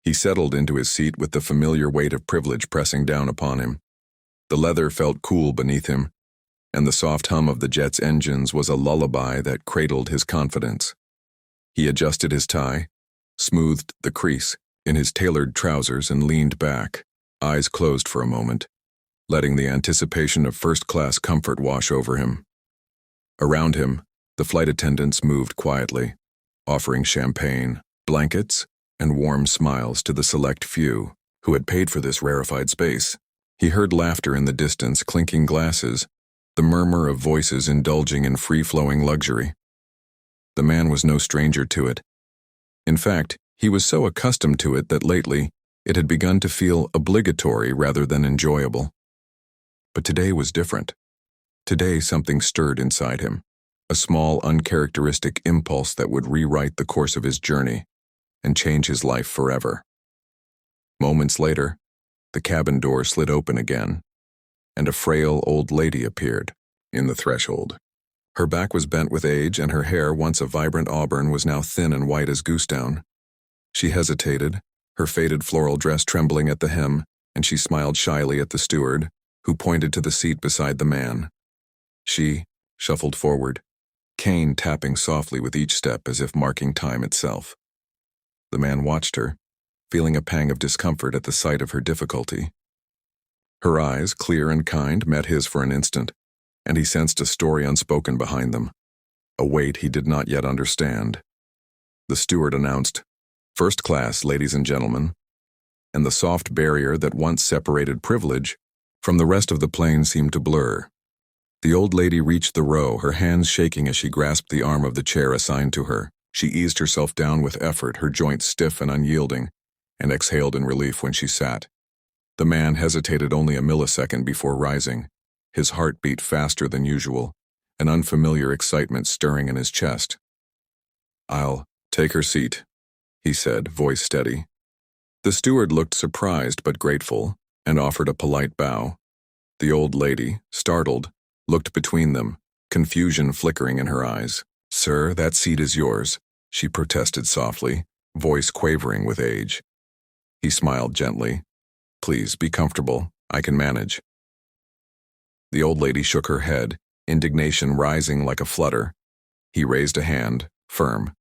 He settled into his seat with the familiar weight of privilege pressing down upon him. The leather felt cool beneath him, and the soft hum of the jet's engines was a lullaby that cradled his confidence. He adjusted his tie, smoothed the crease in his tailored trousers, and leaned back, eyes closed for a moment, letting the anticipation of first-class comfort wash over him. Around him, the flight attendants moved quietly, offering champagne, blankets, and warm smiles to the select few who had paid for this rarefied space. He heard laughter in the distance, clinking glasses, the murmur of voices indulging in free-flowing luxury. The man was no stranger to it. In fact, he was so accustomed to it that lately it had begun to feel obligatory rather than enjoyable. But today was different. Today something stirred inside him, a small, uncharacteristic impulse that would rewrite the course of his journey and change his life forever. Moments later, the cabin door slid open again, and a frail old lady appeared in the threshold. Her back was bent with age, and her hair, once a vibrant auburn, was now thin and white as goose down. She hesitated, her faded floral dress trembling at the hem, and she smiled shyly at the steward, who pointed to the seat beside the man. She shuffled forward, cane tapping softly with each step as if marking time itself. The man watched her, feeling a pang of discomfort at the sight of her difficulty. Her eyes, clear and kind, met his for an instant, and he sensed a story unspoken behind them, a weight he did not yet understand. The steward announced, "First class, ladies and gentlemen," and the soft barrier that once separated privilege from the rest of the plane seemed to blur. The old lady reached the row, her hands shaking as she grasped the arm of the chair assigned to her. She eased herself down with effort, her joints stiff and unyielding, and exhaled in relief when she sat. The man hesitated only a millisecond before rising, his heart beat faster than usual, an unfamiliar excitement stirring in his chest. "I'll take her seat," he said, voice steady. The steward looked surprised but grateful, and offered a polite bow. The old lady, startled, looked between them, confusion flickering in her eyes. "Sir, that seat is yours," she protested softly, voice quavering with age. He smiled gently. "Please, be comfortable. I can manage." The old lady shook her head, indignation rising like a flutter. He raised a hand, firm.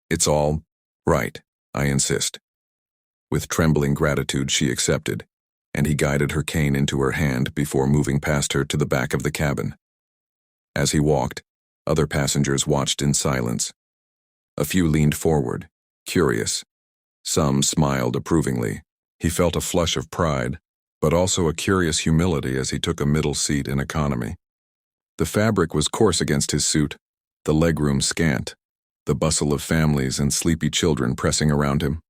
"It's all right, I insist." With trembling gratitude she accepted, and he guided her cane into her hand before moving past her to the back of the cabin. As he walked, other passengers watched in silence. A few leaned forward, curious. Some smiled approvingly. He felt a flush of pride, but also a curious humility as he took a middle seat in economy. The fabric was coarse against his suit, the legroom scant, the bustle of families and sleepy children pressing around him.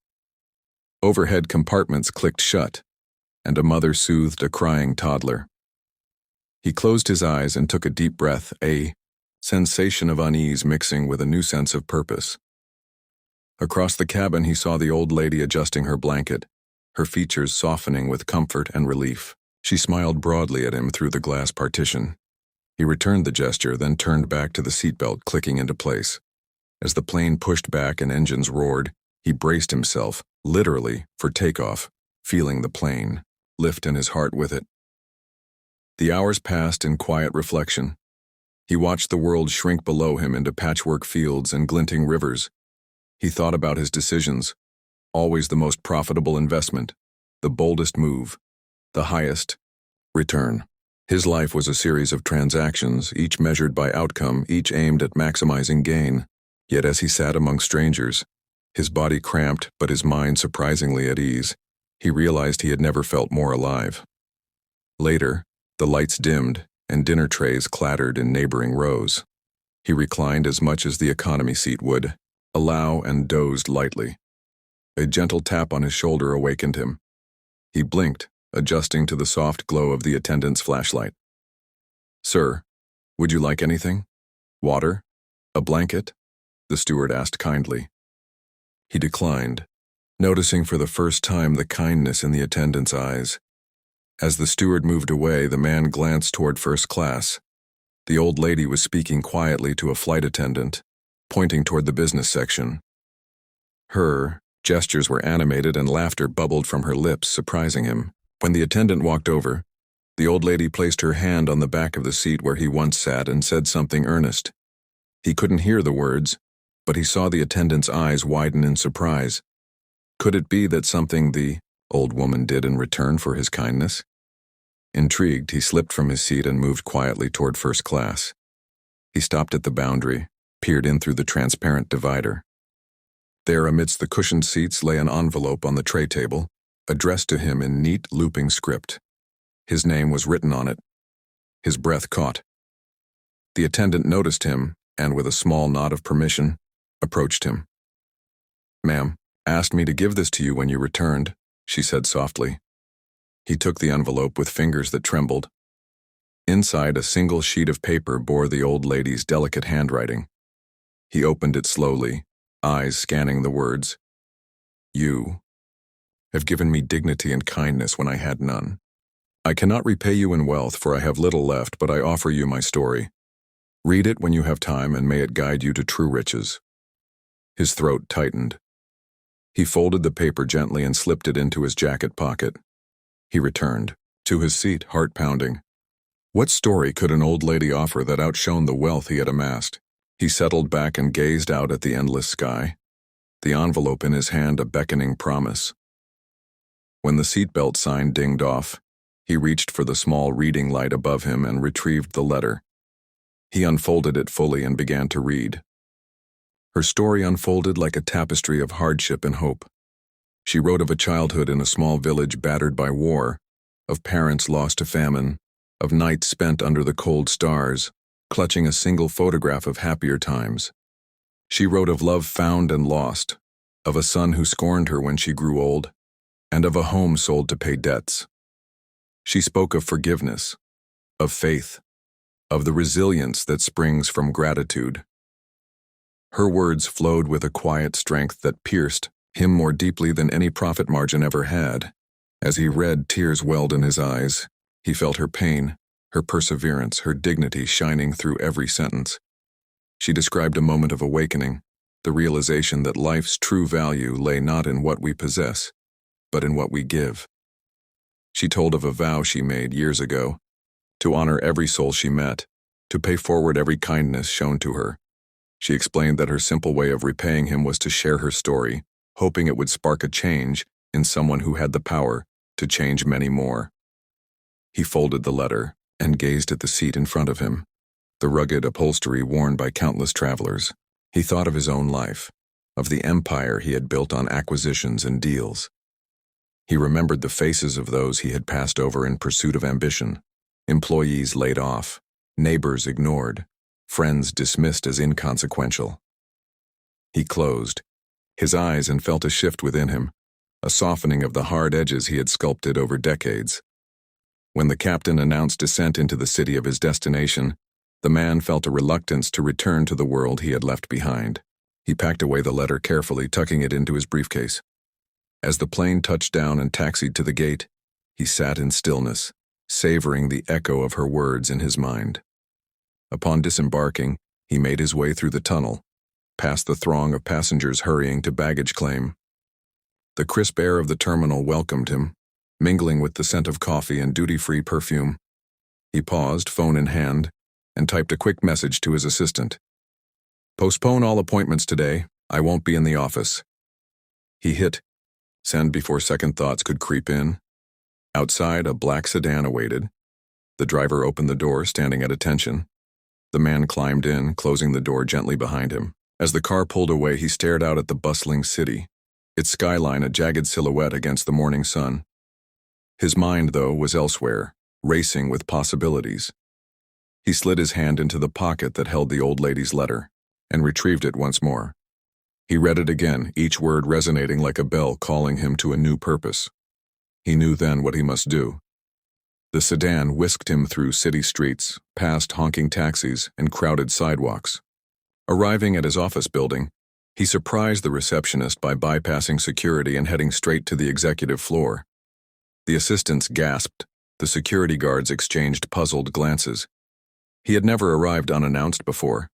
Overhead compartments clicked shut, and a mother soothed a crying toddler. He closed his eyes and took a deep breath, a sensation of unease mixing with a new sense of purpose. Across the cabin he saw the old lady adjusting her blanket, her features softening with comfort and relief. She smiled broadly at him through the glass partition. He returned the gesture, then turned back to the seatbelt clicking into place. As the plane pushed back and engines roared, he braced himself, literally, for takeoff, feeling the plane lift in his heart with it. The hours passed in quiet reflection. He watched the world shrink below him into patchwork fields and glinting rivers. He thought about his decisions, always the most profitable investment, the boldest move, the highest return. His life was a series of transactions, each measured by outcome, each aimed at maximizing gain. Yet as he sat among strangers, his body cramped but his mind surprisingly at ease, he realized he had never felt more alive. Later, the lights dimmed and dinner trays clattered in neighboring rows. He reclined as much as the economy seat would allow and dozed lightly. A gentle tap on his shoulder awakened him. He blinked, adjusting to the soft glow of the attendant's flashlight. "Sir, would you like anything? Water? A blanket?" the steward asked kindly. He declined, noticing for the first time the kindness in the attendant's eyes. As the steward moved away, the man glanced toward first class. The old lady was speaking quietly to a flight attendant, pointing toward the business section. Her Gestures were animated and laughter bubbled from her lips, surprising him. When the attendant walked over, the old lady placed her hand on the back of the seat where he once sat and said something earnest. He couldn't hear the words, but he saw the attendant's eyes widen in surprise. Could it be that something the old woman did in return for his kindness? Intrigued, he slipped from his seat and moved quietly toward first class. He stopped at the boundary, peered in through the transparent divider. There, amidst the cushioned seats, lay an envelope on the tray table, addressed to him in neat, looping script. His name was written on it. His breath caught. The attendant noticed him, and with a small nod of permission, approached him. "Ma'am, asked me to give this to you when you returned," she said softly. He took the envelope with fingers that trembled. Inside, a single sheet of paper bore the old lady's delicate handwriting. He opened it slowly, eyes scanning the words. "You have given me dignity and kindness when I had none. I cannot repay you in wealth, for I have little left, but I offer you my story. Read it when you have time, and may it guide you to true riches." His throat tightened. He folded the paper gently and slipped it into his jacket pocket. He returned to his seat, heart pounding. What story could an old lady offer that outshone the wealth he had amassed? He settled back and gazed out at the endless sky, the envelope in his hand a beckoning promise. When the seatbelt sign dinged off, he reached for the small reading light above him and retrieved the letter. He unfolded it fully and began to read. Her story unfolded like a tapestry of hardship and hope. She wrote of a childhood in a small village battered by war, of parents lost to famine, of nights spent under the cold stars, clutching a single photograph of happier times. She wrote of love found and lost, of a son who scorned her when she grew old, and of a home sold to pay debts. She spoke of forgiveness, of faith, of the resilience that springs from gratitude. Her words flowed with a quiet strength that pierced him more deeply than any profit margin ever had. As he read, tears welled in his eyes. He felt her pain, her perseverance, her dignity shining through every sentence. She described a moment of awakening, the realization that life's true value lay not in what we possess, but in what we give. She told of a vow she made years ago, to honor every soul she met, to pay forward every kindness shown to her. She explained that her simple way of repaying him was to share her story, hoping it would spark a change in someone who had the power to change many more. He folded the letter and gazed at the seat in front of him, the rugged upholstery worn by countless travelers. He thought of his own life, of the empire he had built on acquisitions and deals. He remembered the faces of those he had passed over in pursuit of ambition, employees laid off, neighbors ignored, friends dismissed as inconsequential. He closed his eyes and felt a shift within him, a softening of the hard edges he had sculpted over decades. When the captain announced descent into the city of his destination, the man felt a reluctance to return to the world he had left behind. He packed away the letter carefully, tucking it into his briefcase. As the plane touched down and taxied to the gate, he sat in stillness, savoring the echo of her words in his mind. Upon disembarking, he made his way through the tunnel, past the throng of passengers hurrying to baggage claim. The crisp air of the terminal welcomed him, mingling with the scent of coffee and duty-free perfume. He paused, phone in hand, and typed a quick message to his assistant. "Postpone all appointments today. I won't be in the office." He hit send before second thoughts could creep in. Outside, a black sedan awaited. The driver opened the door, standing at attention. The man climbed in, closing the door gently behind him. As the car pulled away, he stared out at the bustling city, its skyline a jagged silhouette against the morning sun. His mind, though, was elsewhere, racing with possibilities. He slid his hand into the pocket that held the old lady's letter, and retrieved it once more. He read it again, each word resonating like a bell calling him to a new purpose. He knew then what he must do. The sedan whisked him through city streets, past honking taxis and crowded sidewalks. Arriving at his office building, he surprised the receptionist by bypassing security and heading straight to the executive floor. The assistants gasped, the security guards exchanged puzzled glances. He had never arrived unannounced before.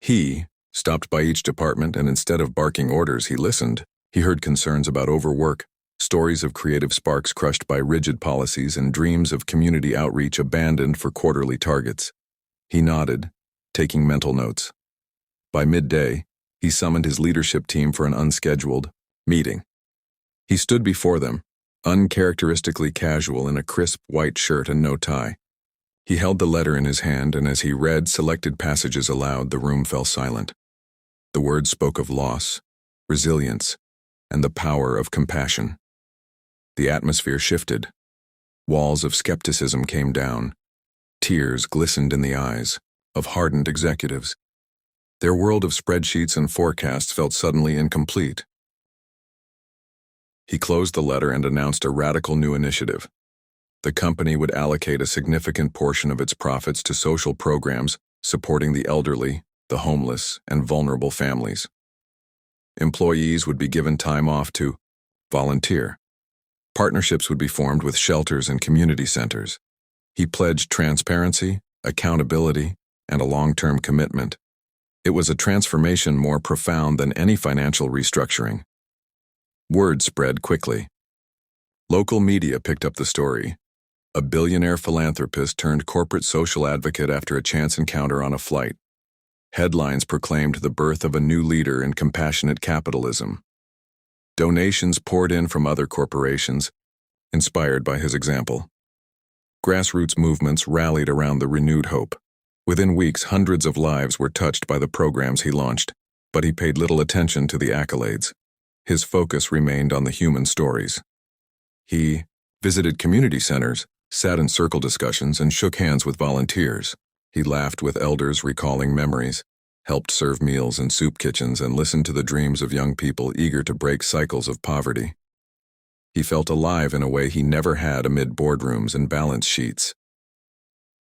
He stopped by each department and instead of barking orders, he listened, He heard concerns about overwork, stories of creative sparks crushed by rigid policies, and dreams of community outreach abandoned for quarterly targets. He nodded, taking mental notes. By midday, he summoned his leadership team for an unscheduled meeting. He stood before them, uncharacteristically casual in a crisp white shirt and no tie. He held the letter in his hand, and as he read selected passages aloud, the room fell silent. The words spoke of loss, resilience, and the power of compassion. The atmosphere shifted. Walls of skepticism came down. Tears glistened in the eyes of hardened executives. Their world of spreadsheets and forecasts felt suddenly incomplete. He closed the letter and announced a radical new initiative. The company would allocate a significant portion of its profits to social programs supporting the elderly, the homeless, and vulnerable families. Employees would be given time off to volunteer. Partnerships would be formed with shelters and community centers. He pledged transparency, accountability, and a long-term commitment. It was a transformation more profound than any financial restructuring. Word spread quickly. Local media picked up the story. A billionaire philanthropist turned corporate social advocate after a chance encounter on a flight. Headlines proclaimed the birth of a new leader in compassionate capitalism. Donations poured in from other corporations, inspired by his example. Grassroots movements rallied around the renewed hope. Within weeks, hundreds of lives were touched by the programs he launched, but he paid little attention to the accolades. His focus remained on the human stories. He visited community centers, sat in circle discussions, and shook hands with volunteers. He laughed with elders recalling memories, helped serve meals in soup kitchens, and listened to the dreams of young people eager to break cycles of poverty. He felt alive in a way he never had amid boardrooms and balance sheets.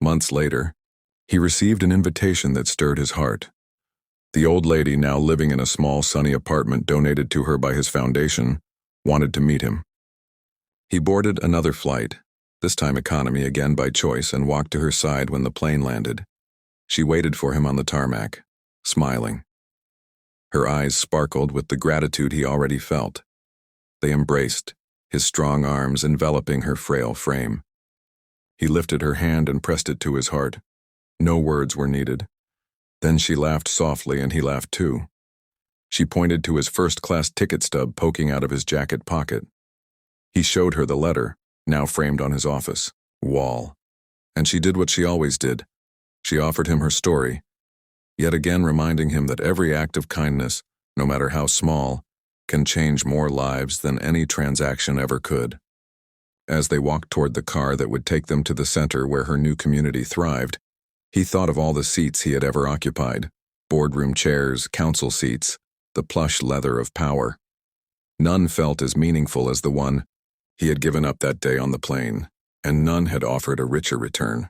Months later, he received an invitation that stirred his heart. The old lady, now living in a small, sunny apartment donated to her by his foundation, wanted to meet him. He boarded another flight, this time economy again by choice, and walked to her side when the plane landed. She waited for him on the tarmac, smiling. Her eyes sparkled with the gratitude he already felt. They embraced, his strong arms enveloping her frail frame. He lifted her hand and pressed it to his heart. No words were needed. Then she laughed softly, and he laughed too. She pointed to his first-class ticket stub poking out of his jacket pocket. He showed her the letter, now framed on his office wall. And she did what she always did. She offered him her story, yet again reminding him that every act of kindness, no matter how small, can change more lives than any transaction ever could. As they walked toward the car that would take them to the center where her new community thrived, he thought of all the seats he had ever occupied, boardroom chairs, council seats, the plush leather of power. None felt as meaningful as the one he had given up that day on the plane, and none had offered a richer return.